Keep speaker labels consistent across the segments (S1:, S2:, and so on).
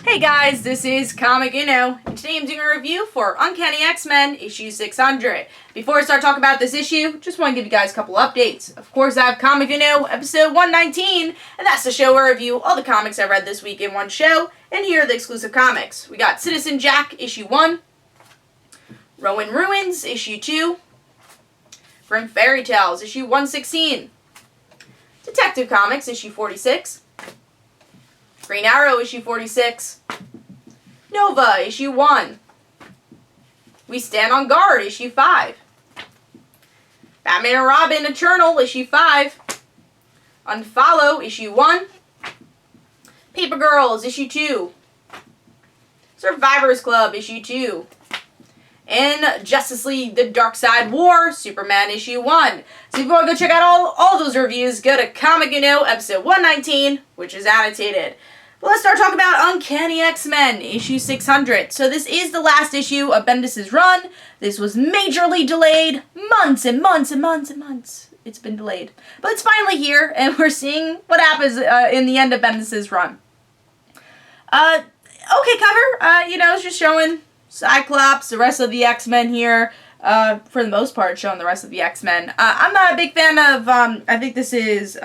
S1: Hey guys, this is Comic Uno, and today I'm doing a review for Uncanny X-Men issue 600. Before I start talking about this issue, just want to give you guys a couple updates. Of course, I have Comic Uno episode 119, and that's the show where I review all the comics I read this week in one show, and here are the exclusive comics. We got Citizen Jack issue 1, Rowan Ruins issue 2, Grim Fairy Tales issue 116, Detective Comics issue 46, Green Arrow issue 46, Nova issue 1, We Stand on Guard issue 5, Batman and Robin Eternal issue 5, Unfollow issue 1, Paper Girls issue 2, Survivors Club issue 2, and Justice League The Dark Side War Superman issue 1. So if you want to go check out all those reviews, go to Comic Uno episode 119, which is annotated. But let's start talking about Uncanny X-Men, issue 600. So this is the last issue of Bendis' run. This was majorly delayed. Months and months and months and months. It's been delayed. But it's finally here, and we're seeing what happens in the end of Bendis' run. Okay cover. It's just showing Cyclops, the rest of the X-Men here. For the most part, showing the rest of the X-Men. I'm not a big fan of, I think this is,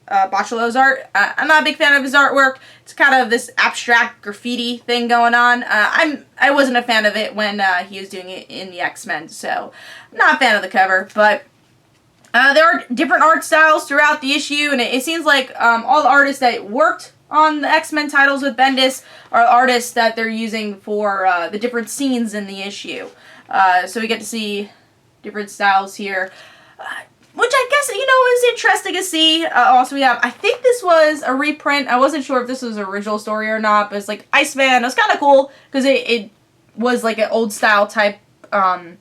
S1: Bocciolo's art. I'm not a big fan of his artwork. It's kind of this abstract graffiti thing going on. I wasn't a fan of it when he was doing it in the X-Men, so I'm not a fan of the cover. But there are different art styles throughout the issue, and it seems like all the artists that worked on the X-Men titles with Bendis are artists that they're using for the different scenes in the issue. So we get to see different styles here. Which I guess, is interesting to see. Also, we have, I think this was a reprint. I wasn't sure if this was an original story or not, but it's like Iceman. It was kind of cool because it was like an old style type, it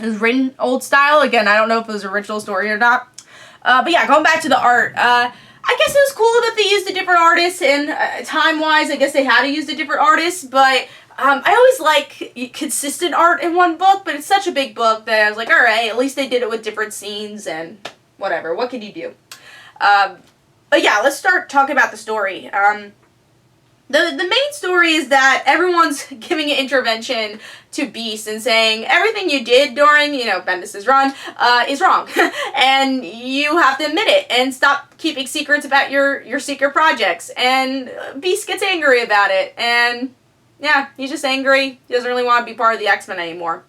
S1: was written old style. Again, I don't know if it was an original story or not. But yeah, going back to the art, I guess it was cool that they used the different artists, and time-wise, I guess they had to use the different artists, but I always like consistent art in one book, but it's such a big book that I was like, alright, at least they did it with different scenes and whatever. What can you do? But yeah, let's start talking about the story. The main story is that everyone's giving an intervention to Beast and saying everything you did during, Bendis' run, is wrong. And you have to admit it and stop keeping secrets about your secret projects. And Beast gets angry about it, and yeah, he's just angry. He doesn't really want to be part of the X-Men anymore.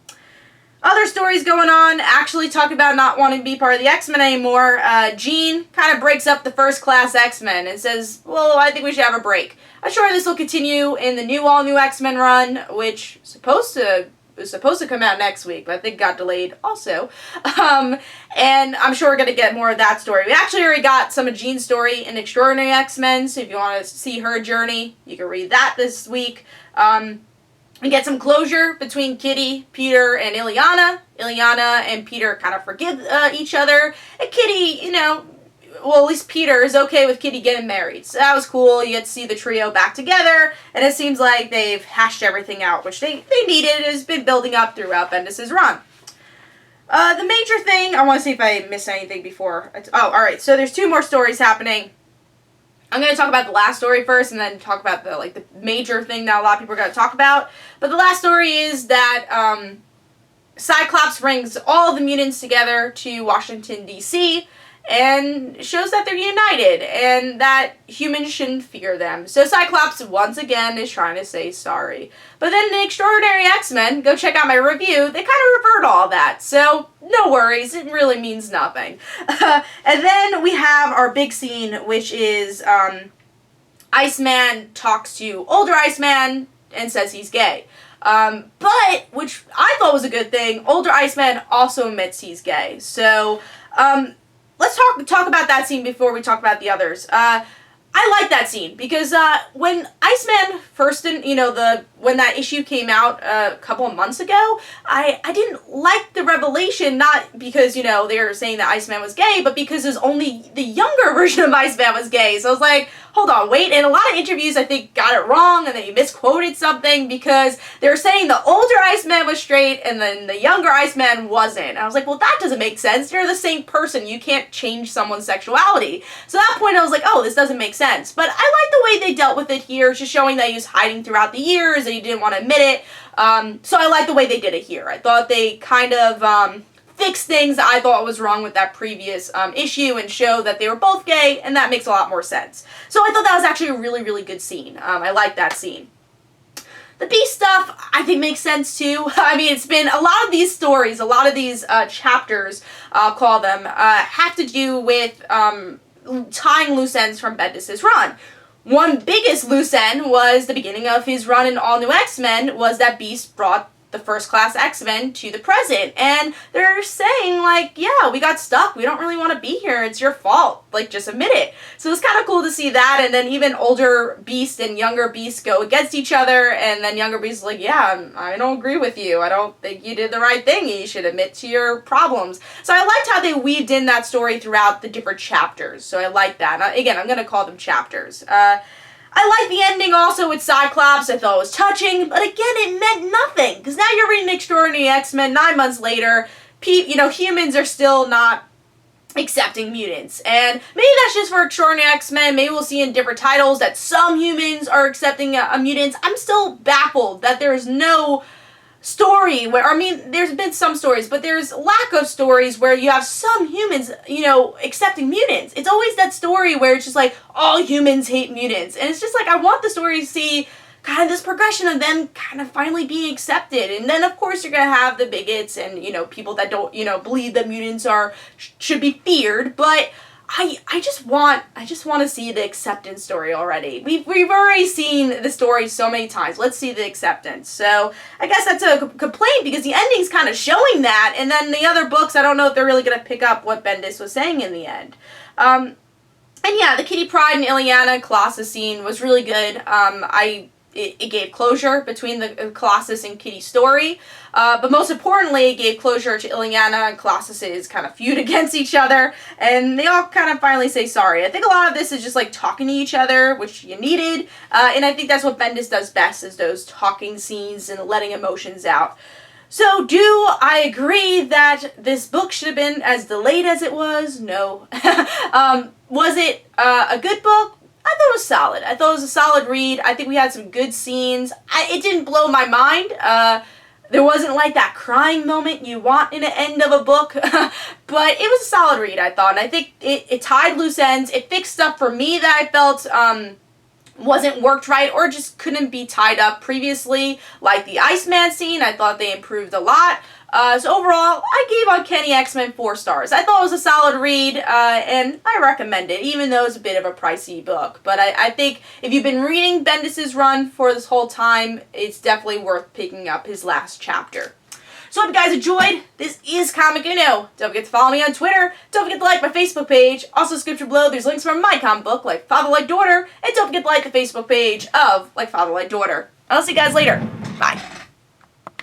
S1: Other stories going on actually talk about not wanting to be part of the X-Men anymore. Jean kind of breaks up the first-class X-Men and says, well, I think we should have a break. I'm sure this will continue in the all-new X-Men run, which was supposed to come out next week, but I think got delayed also. And I'm sure we're going to get more of that story. We actually already got some of Jean's story in Extraordinary X-Men, so if you want to see her journey, you can read that this week. We get some closure between Kitty, Peter, and Illyana. Illyana and Peter kind of forgive each other. And Kitty, well, at least Peter is okay with Kitty getting married. So that was cool. You get to see the trio back together, and it seems like they've hashed everything out, which they needed. It has been building up throughout Bendis' run. The major thing, I want to see if I missed anything before. Alright, so there's two more stories happening. I'm going to talk about the last story first, and then talk about the major thing that a lot of people are going to talk about. But the last story is that Cyclops brings all the mutants together to Washington, D.C., and shows that they're united, and that humans shouldn't fear them. So Cyclops, once again, is trying to say sorry. But then in Extraordinary X-Men, go check out my review, they kind of revert all that. So, no worries, it really means nothing. And then we have our big scene, which is Iceman talks to older Iceman and says he's gay. But, which I thought was a good thing, older Iceman also admits he's gay. So, let's talk about that scene before we talk about the others. I like that scene because when Iceman first, when that issue came out a couple of months ago, I didn't like the revelation, not because, they were saying that Iceman was gay, but because it was only the younger version of Iceman was gay. So I was like, hold on, wait. And a lot of interviews, I think, got it wrong, and then you misquoted something because they were saying the older Iceman was straight and then the younger Iceman wasn't. And I was like, well, that doesn't make sense. You're the same person. You can't change someone's sexuality. So at that point, I was like, oh, this doesn't make sense. But I like the way they dealt with it here. It's just showing that he was hiding throughout the years, and he didn't want to admit it. So I like the way they did it here. I thought they kind of fixed things I thought was wrong with that previous issue and show that they were both gay, and that makes a lot more sense. So I thought that was actually a really, really good scene. I like that scene. The Beast stuff, I think, makes sense too. I mean, it's been a lot of these stories, a lot of these chapters, I'll call them, have to do with tying loose ends from Bendis' run. One biggest loose end was the beginning of his run in All New X-Men, was that Beast brought the First Class X-Men to the present, and they're saying, like, yeah, we got stuck, we don't really want to be here, it's your fault, like, just admit it. So it's kind of cool to see that, and then even older Beast and younger Beast go against each other, and then younger Beast is like, yeah, I don't agree with you, I don't think you did the right thing, you should admit to your problems. So I liked how they weaved in that story throughout the different chapters, so I like that. Again, I'm going to call them chapters. I like the ending also with Cyclops. I thought it was touching, but again, it meant nothing, because now you're reading Extraordinary X-Men 9 months later, humans are still not accepting mutants, and maybe that's just for Extraordinary X-Men. Maybe we'll see in different titles that some humans are accepting mutants. I'm still baffled that there's no story where, I mean, there's been some stories, but there's lack of stories where you have some humans, accepting mutants. It's always that story where it's just like, all humans hate mutants. And it's just like, I want the story to see kind of this progression of them kind of finally being accepted. And then, of course, you're going to have the bigots and, people that don't, believe that mutants should be feared. But I just want to see the acceptance story already. We've already seen the story so many times. Let's see the acceptance. So I guess that's a complaint, because the ending's kind of showing that, and then the other books, I don't know if they're really going to pick up what Bendis was saying in the end. And yeah, the Kitty Pryde and Illyana Colossus scene was really good. It gave closure between the Colossus and Kitty story, but most importantly, it gave closure to Illyana and Colossus's kind of feud against each other, and they all kind of finally say sorry. I think a lot of this is just like talking to each other, which you needed, and I think that's what Bendis does best, is those talking scenes and letting emotions out. So, do I agree that this book should have been as delayed as it was? No. Was it a good book? I thought it was solid. I thought it was a solid read. I think we had some good scenes. It didn't blow my mind. There wasn't like that crying moment you want in the end of a book. But it was a solid read, I thought. And I think it tied loose ends. It fixed stuff for me that I felt wasn't worked right or just couldn't be tied up previously. Like the Iceman scene, I thought they improved a lot. So overall, I gave Uncanny X-Men 4 stars. I thought it was a solid read, and I recommend it, even though it's a bit of a pricey book. But I think if you've been reading Bendis' run for this whole time, it's definitely worth picking up his last chapter. So I hope you guys enjoyed. This is Comic Uno. Don't forget to follow me on Twitter. Don't forget to like my Facebook page. Also, description below, there's links for my comic book, Like Father, Like Daughter. And don't forget to like the Facebook page of Like Father, Like Daughter. I'll see you guys later. Bye.